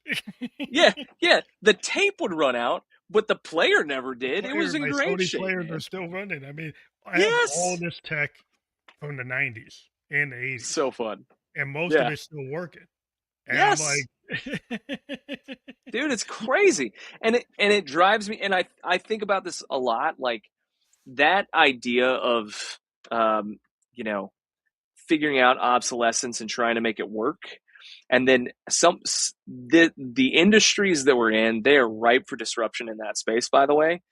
yeah, yeah. The tape would run out, but the player never did. It was in My great Sony shape, players are man. still running. I mean, I have all Yes, this tech from the 90s and the 80s, so fun. and most of Yeah, it's still working. And I'm yes, like, dude, it's crazy, and it drives me. And I think about this a lot, like that idea of um, you know figuring out obsolescence and trying to make it work. And then the industries that we're in, they are ripe for disruption in that space. By the way,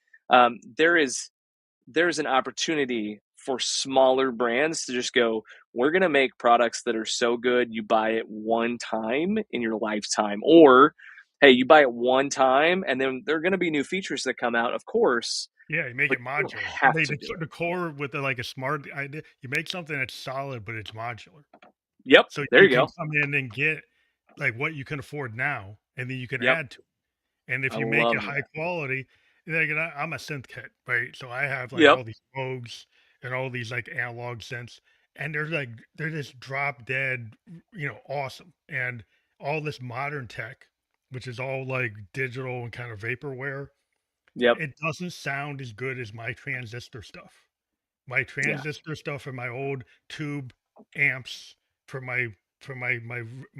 there's an opportunity for smaller brands to just go, we're going to make products that are so good you buy it one time in your lifetime, or hey, you buy it one time and then there are going to be new features that come out, of course, yeah, you make but it you don't modular. have to do The it. core with like a smart idea, you make something that's solid, but it's modular. Yep, So there you you can go. come in and get like what you can afford now, and then you can Yep, add to it. And if I you make it love high that. quality, like, I'm a synth kid, right? So I have like Yep, all these Moogs and all these like analog synths, and they're just drop dead, awesome. And all this modern tech, which is all like digital and kind of vaporware, yep, it doesn't sound as good as my transistor stuff. My yeah, transistor stuff and my old tube amps for my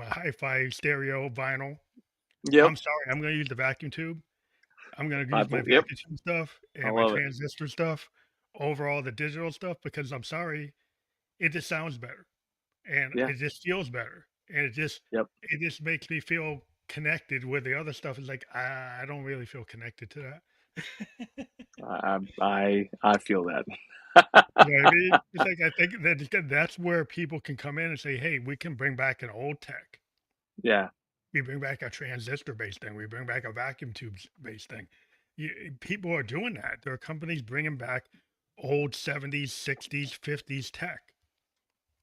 hi-fi stereo vinyl. yep. I'm sorry, I'm gonna use the vacuum tube. I'm gonna use my Yep, vacuum tube stuff I and my love it. transistor stuff over all the digital stuff because I'm sorry, it just sounds better and Yeah, it just feels better and yep. it just makes me feel connected with the other stuff. Is like I don't really feel connected to that. I feel that. You know what I mean? It's like I think that's where people can come in and say, "Hey, we can bring back an old tech. Yeah. We bring back a transistor-based thing. We bring back a vacuum tubes-based thing." People are doing that. There are companies bringing back old 70s, 60s, 50s tech,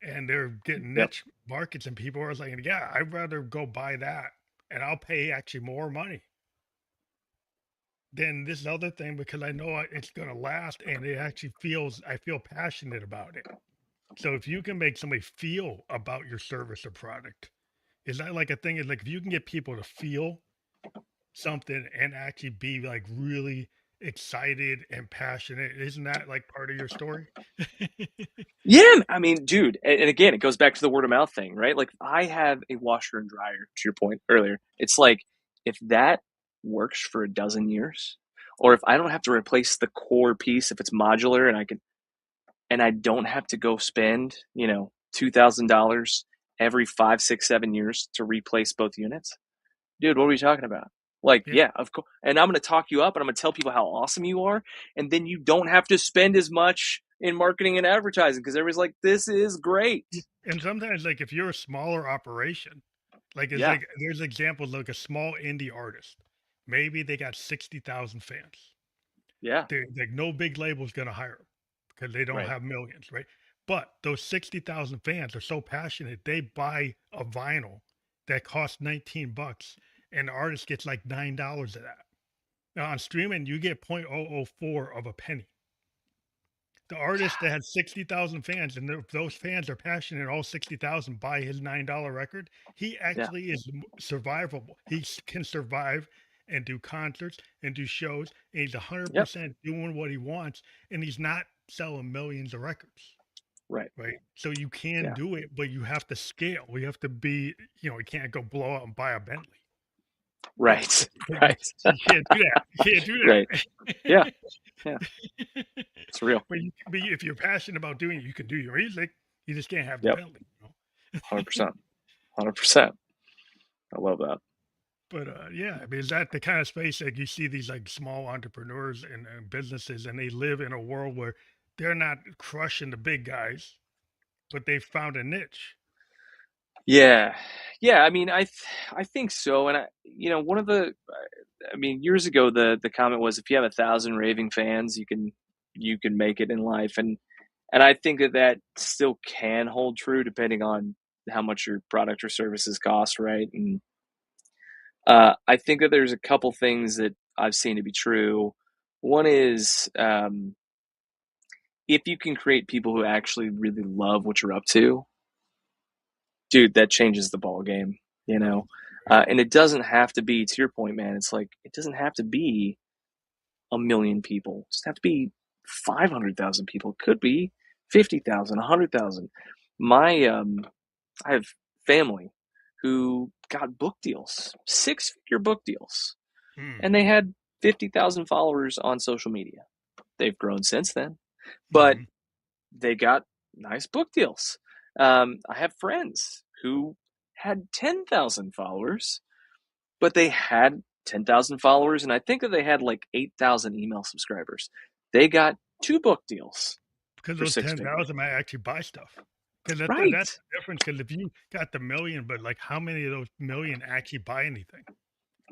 and they're getting Yep. niche markets, and people are like, "Yeah, I'd rather go buy that, and I'll pay actually more money than this other thing because I know it's going to last, and it actually feels I feel passionate about it." So if you can make somebody feel about your service or product, is that like a thing? Is like if you can get people to feel something and actually be like really excited and passionate, isn't that like part of your story? Yeah, I mean, dude, and again, it goes back to the word of mouth thing, right? Like, I have a washer and dryer, to your point earlier. It's like, if that works for a dozen years, or if I don't have to replace the core piece, if it's modular and I don't have to go spend, $2,000 every 5, 6, 7 years to replace both units, dude, what are we talking about? Like, Yeah. yeah, of course. And I'm going to talk you up and I'm going to tell people how awesome you are. And then you don't have to spend as much in marketing and advertising because everybody's like, this is great. And sometimes like if you're a smaller operation, like it's Yeah. like there's examples like a small indie artist. Maybe they got 60,000 fans. Yeah. They like no big label's gonna hire them because they don't Right. have millions, right? But those 60,000 fans are so passionate, they buy a vinyl that costs 19 bucks and the artist gets like $9 of that. Now on streaming, you get 0.004 of a penny. The artist that has 60,000 fans and if those fans are passionate, all 60,000 buy his $9 record, he Yeah. actually is survivable. Can survive and do concerts and do shows, and he's Yep. 100% doing what he wants, and he's not selling millions of records, Right. right? So you can Yeah. do it, but you have to scale. You have to be, you can't go blow out and buy a Bentley. Right. But you, Right. you can't do that. You can't do Right. Yeah. that. Yeah. It's real. But if you're passionate about doing it, you can do your music. You just can't have the Yep. Bentley. 100%. 100%. I love that. But yeah, I mean, is that the kind of space like you see these like small entrepreneurs and businesses, and they live in a world where they're not crushing the big guys, but they found a niche. Yeah. Yeah. I mean, I think so. And one of I mean, years ago, the comment was, if you have 1,000 raving fans, you can make it in life. And I think that still can hold true depending on how much your product or services cost, right? And I think that there's a couple things that I've seen to be true. One is, if you can create people who actually really love what you're up to, dude, that changes the ball game, you Right. know. Right. And it doesn't have to be, to your point, man. It's like, it doesn't have to be a million people. It just have to be 500,000 people. It could be 50,000, 100,000. My I have family who got book deals, 6-figure book deals, Mm. and they had 50,000 followers on social media. They've grown since then, but Hmm. they got nice book deals. I have friends who had 10,000 followers, but they had 10,000 followers, and I think that they had like 8,000 email subscribers. They got 2 book deals Because for those six 10,000 figures. might actually buy stuff. Because that's Right. the difference. Because if you got the million, but like how many of those million actually buy anything?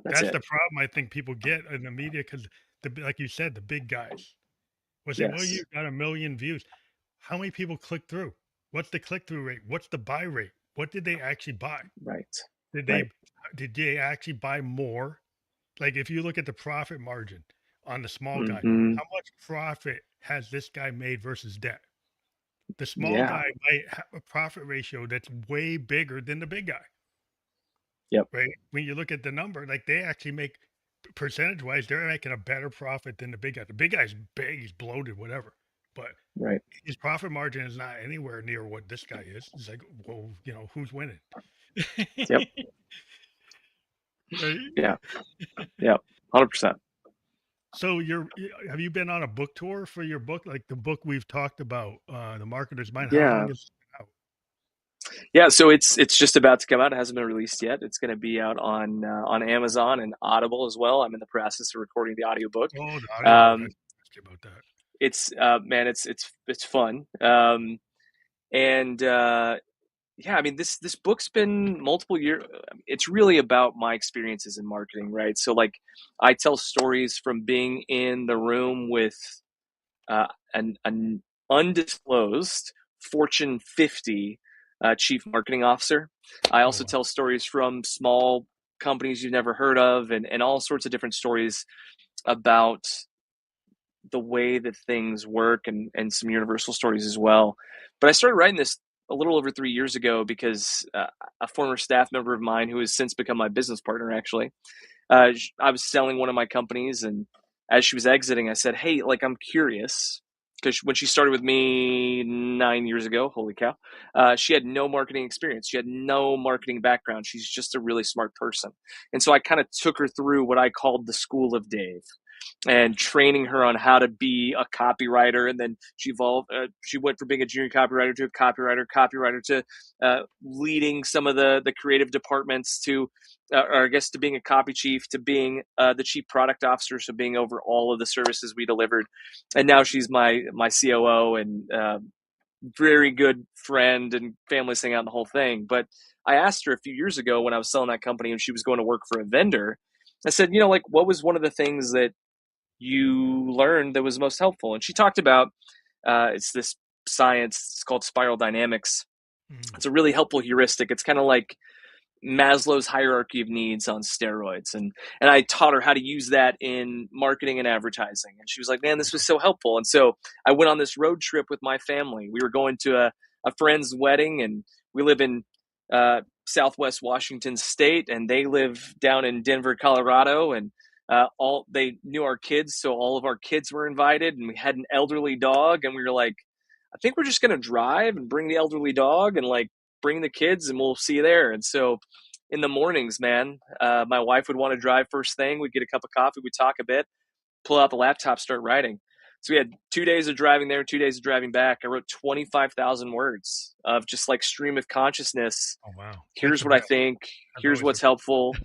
That's That's it. the problem I think people get in the media because like you said, the big guys will say, "Well, you Yes. got a million views." How many people click through? What's the click through rate? What's the buy rate? What did they actually buy? Right. Did Right. they did they actually buy more? Like if you look at the profit margin on the small guy, Hmm. how much profit has this guy made versus debt? The small Yeah. guy might have a profit ratio that's way bigger than the big guy, Yep. right? When you look at the number, like they actually make percentage wise, they're making a better profit than the big guy. The big guy's big, he's bloated, whatever. But Right. his profit margin is not anywhere near what this guy is. It's like, well, who's winning? Yep. Right? Yeah. Yep. 100%. So have you been on a book tour for your book? Like the book we've talked about, The Marketer's Mind. How long Yeah. is it out? Yeah, so it's just about to come out. It hasn't been released yet. It's going to be out on Amazon and Audible as well. I'm in the process of recording the audiobook. Oh, the audiobook. I Um, asked you about that. it's man, it's fun. And yeah, I mean this book's been multiple years. It's really about my experiences in marketing, right? So like, I tell stories from being in the room with an undisclosed Fortune 50 chief marketing officer. I Oh, also wow. tell stories from small companies you've never heard of, and all sorts of different stories about the way that things work, and some universal stories as well. But I started writing this a little over 3 years ago because a former staff member of mine, who has since become my business partner, actually, I was selling one of my companies, and as she was exiting, I said, "Hey, like, I'm curious." Because when she started with me 9 years ago, holy cow, she had no marketing experience. She had no marketing background. She's just a really smart person. And so I kind of took her through what I called the School of Dave, and training her on how to be a copywriter. And then she evolved. She went from being a junior copywriter to a copywriter to leading some of the creative departments, to, or I guess, to being a copy chief, to being the chief product officer, so being over all of the services we delivered. And now she's my COO, and very good friend, and families hang out in the whole thing. But I asked her a few years ago when I was selling that company and she was going to work for a vendor. I said, like, what was one of the things that you learned that was most helpful? And she talked about, it's this science, it's called spiral dynamics. Mm. It's a really helpful heuristic. It's kind of like Maslow's hierarchy of needs on steroids. And I taught her how to use that in marketing and advertising. And she was like, "Man, this was so helpful." And so I went on this road trip with my family. We were going to a friend's wedding, and we live in Southwest Washington State, and they live down in Denver, Colorado. And all they knew our kids, so all of our kids were invited, and we had an elderly dog, and we were like, "I think we're just going to drive and bring the elderly dog, and like bring the kids, and we'll see you there." And so in the mornings, man, my wife would want to drive first thing. We'd get a cup of coffee, we'd talk a bit, pull out the laptop, start writing. So we had 2 days of driving there, 2 days of driving back. I wrote 25,000 words of just like stream of consciousness. Oh, wow. That's Here's the what I best. think. That's Here's always the what's best. helpful.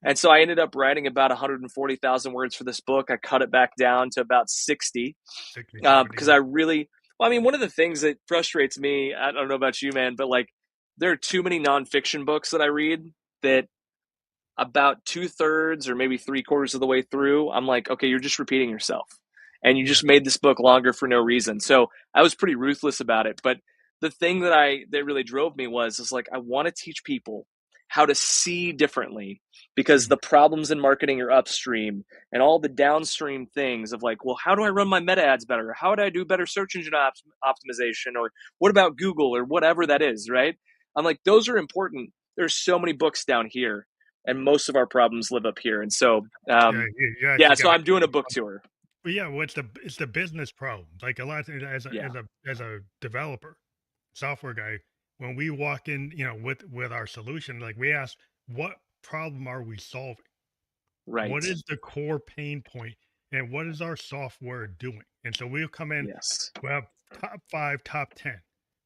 And so I ended up writing about 140,000 words for this book. I cut it back down to about 60, 60, 70. because I really, well, I mean, one of the things that frustrates me, I don't know about you, man, but like, there are too many nonfiction books that I read that about 2/3 or maybe 3/4 of the way through, I'm like, okay, you're just repeating yourself. And you Yeah. just made this book longer for no reason. So I was pretty ruthless about it. But the thing that really drove me was like, I want to teach people how to see differently, because Mm. the problems in marketing are upstream, and all the downstream things of like, well, how do I run my meta ads better? How do I do better search engine optimization? Or what about Google, or whatever that is, right? I'm like, those are important. There's so many books down here, and most of our problems live up here. And so, Yeah, you yeah, actually so got I'm doing a book tour. but yeah, what's it's the business problem. Like a lot of things Yeah, as a developer, software guy, when we walk in, with our solution, like we ask, what problem are we solving? What right. is the core pain point, and what is our software doing? And so we'll come in, Yes. we have top five, top 10.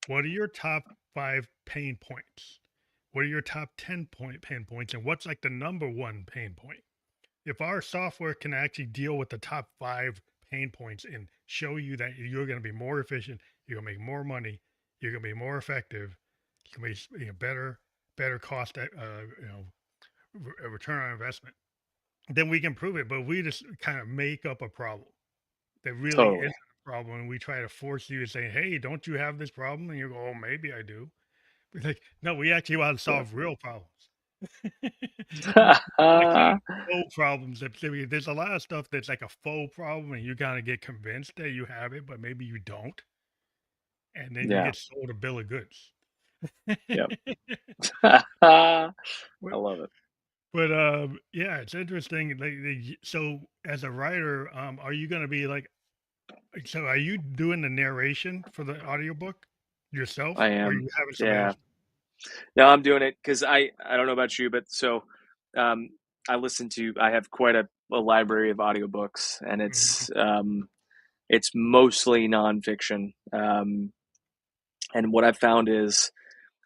What are your top five pain points? What are your top 10 pain points? And what's like the number one pain point? If our software can actually deal with the top five pain points and show you that you're going to be more efficient, you're going to make more money, you're going to be more effective, it's going to be better cost, return on investment, then we can prove it. But we just kind of make up a problem that really Totally. isn't a problem, and we try to force you to say, "Hey, don't you have this problem?" And you go, "Oh, maybe I do." It's like, no, we actually want to Yeah. solve real problems. We actually faux problems. There's a lot of stuff that's like a faux problem, and you kind of get convinced that you have it, but maybe you don't, and then you Yeah. get sold a bill of goods. Yep. I But, love it. yeah, it's interesting. So, as a writer, are you going to be so are you doing the narration for the audiobook yourself, I or are am. you having somebody Yeah. else? No, I'm doing it because I don't know about you, but so um, I have quite a library of audiobooks, and Mhm. it's mostly nonfiction. And what I've found is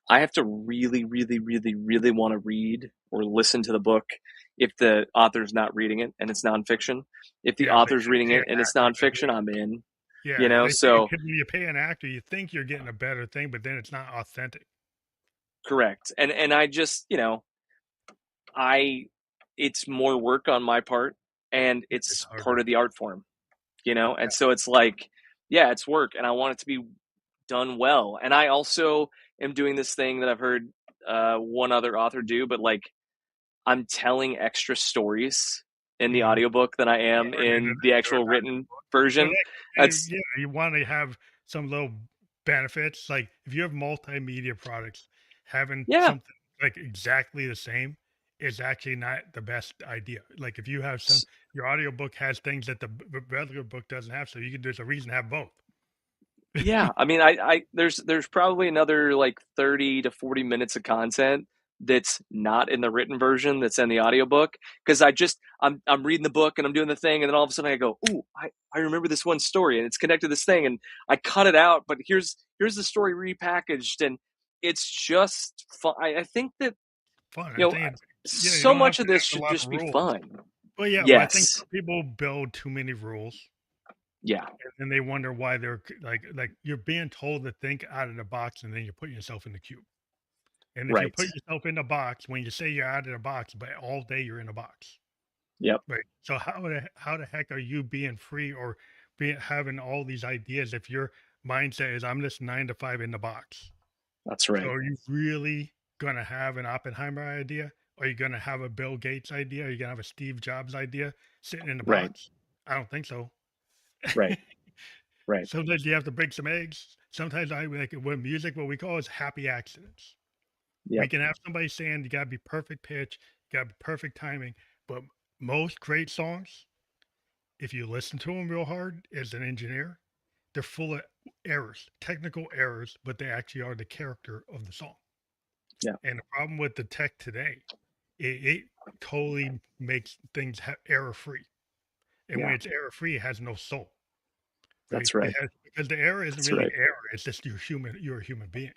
I have to really, really, really, really want to read or listen to the book if the author's not reading it and it's nonfiction. If the Yeah, if they author's didn't reading pay it an and it's actor to do nonfiction, it. I'm in. You Yeah, know, they so because when you pay an actor, you think you're getting a better thing, but then it's not authentic. correct. And I just, I it's more work on my part and Yeah, it's it's part harder. of the art form, and Yeah, so it's like, yeah, it's work and I want it to be done well. And I also am doing this thing that I've heard one other author do, but like I'm telling extra stories in the mhm. audiobook than I am More than in the doing actual an actual written book. But version. That's yeah, you wanna have some little benefits, like, if you have multimedia products, having yeah. something, like, exactly the same is actually not the best idea. Like, if you have some your audiobook has things that the regular book doesn't have, so you can there's a reason to have both. Yeah, I mean, I there's probably another like 30 to 40 minutes of content that's not in the written version that's in the audiobook because I'm reading the book and I'm doing the thing and then all of a sudden I go, "Ooh, I remember this one story and it's connected to this thing and I cut it out, but here's the story repackaged." And it's just fun. I think that, Fun, you I know, think yeah, you so don't have much to of this have a should lot of just be rules. fun. Well, yeah, well, I think Yes. some people build too many rules, Yeah, and they wonder why they're like, you're being told to think out of the box, and then you're putting yourself in the cube. And if you right. put yourself in a box, when you say you're out of the box, but all day you're in a box, Yep, right? So how the heck are you being free or having all these ideas if your mindset is I'm just 9 to 5 in the box? that's So right. are you really gonna have an Oppenheimer idea? Are you gonna have a Bill Gates idea? Are you gonna have a Steve Jobs idea sitting in the Right, box? I don't think so. right, right. Sometimes you have to break some eggs. Sometimes I like with music, what we call is happy accidents. We Yep, can have somebody saying you gotta be perfect pitch, you gotta be perfect timing, but most great songs, if you listen to them real hard as an engineer, they're full of errors, technical errors, but they actually are the character of the song. yeah, And the problem with the tech today, it totally makes things error free. And when yeah. it's error free, it has no soul, right? That's It right. has because the error isn't That's really right. error. It's just you're a human being.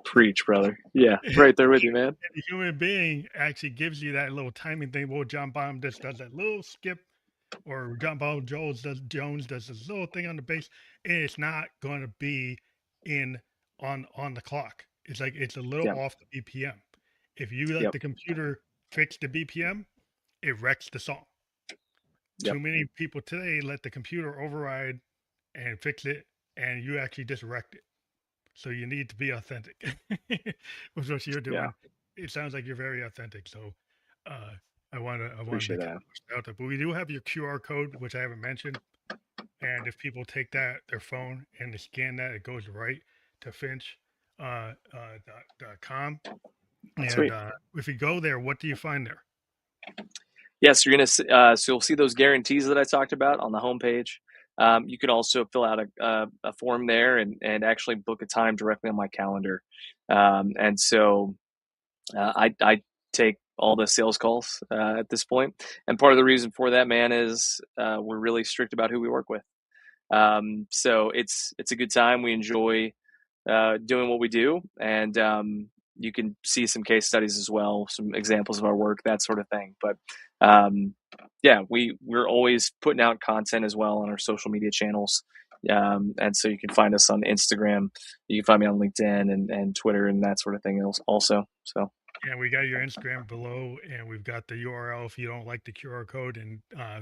Preach, brother. Yeah, right there with you, man. And the human being actually gives you that little timing thing. Well, John Bonham just does that little skip, or John Paul Jones does this little thing on the bass, and it's not going to be in on the clock. It's like it's a little Yep, off the BPM. If you let yep, the computer fix the BPM, it wrecks the song. yep, Too many people today let the computer override and fix it, and you actually just wrecked it. So you need to be authentic with what you're yeah. doing. It sounds like you're very authentic. So uh, I wanted to Appreciate kind that. of push it out there. But we do have your QR code, which I haven't mentioned. And if people take that their phone and they scan that, it goes right to Finch .com. And Sweet. if you go there, what do you find there? Yes, so you'll see those guarantees that I talked about on the homepage. You can also fill out a form there and actually book a time directly on my calendar. And so I take all the sales calls at this point. And part of the reason for that, man, is we're really strict about who we work with. So it's a good time. We enjoy doing what we do, and you can see some case studies as well, some examples of our work, that sort of thing. But um, yeah, we're always putting out content as well on our social media channels, and so you can find us on Instagram, you can find me on LinkedIn and Twitter and that sort of thing also. So And we got your Instagram below, and we've got the URL if you don't like the QR code. And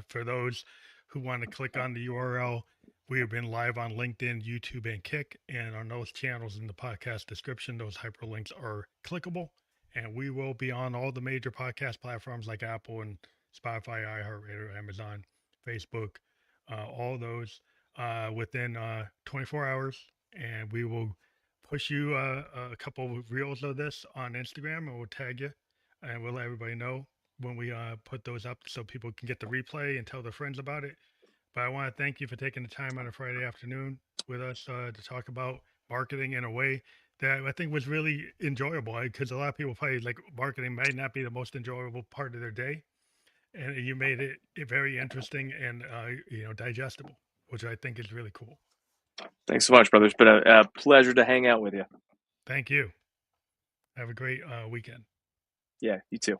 for those who want to click on the URL, we have been live on LinkedIn, YouTube, and Kick. And on those channels in the podcast description, those hyperlinks are clickable. And we will be on all the major podcast platforms like Apple and Spotify, iHeartRadio, Amazon, Facebook, all those within 24 hours. And we will push you a couple of reels of this on Instagram, and we'll tag you, and we'll let everybody know when we put those up, so people can get the replay and tell their friends about it. But I want to thank you for taking the time on a Friday afternoon with us to talk about marketing in a way that I think was really enjoyable. Because a lot of people probably like marketing might not be the most enjoyable part of their day, and you made it very interesting and digestible, which I think is really cool. thanks so much, brother. It's been a pleasure to hang out with you. Thank you. Have a great weekend. Yeah, you too.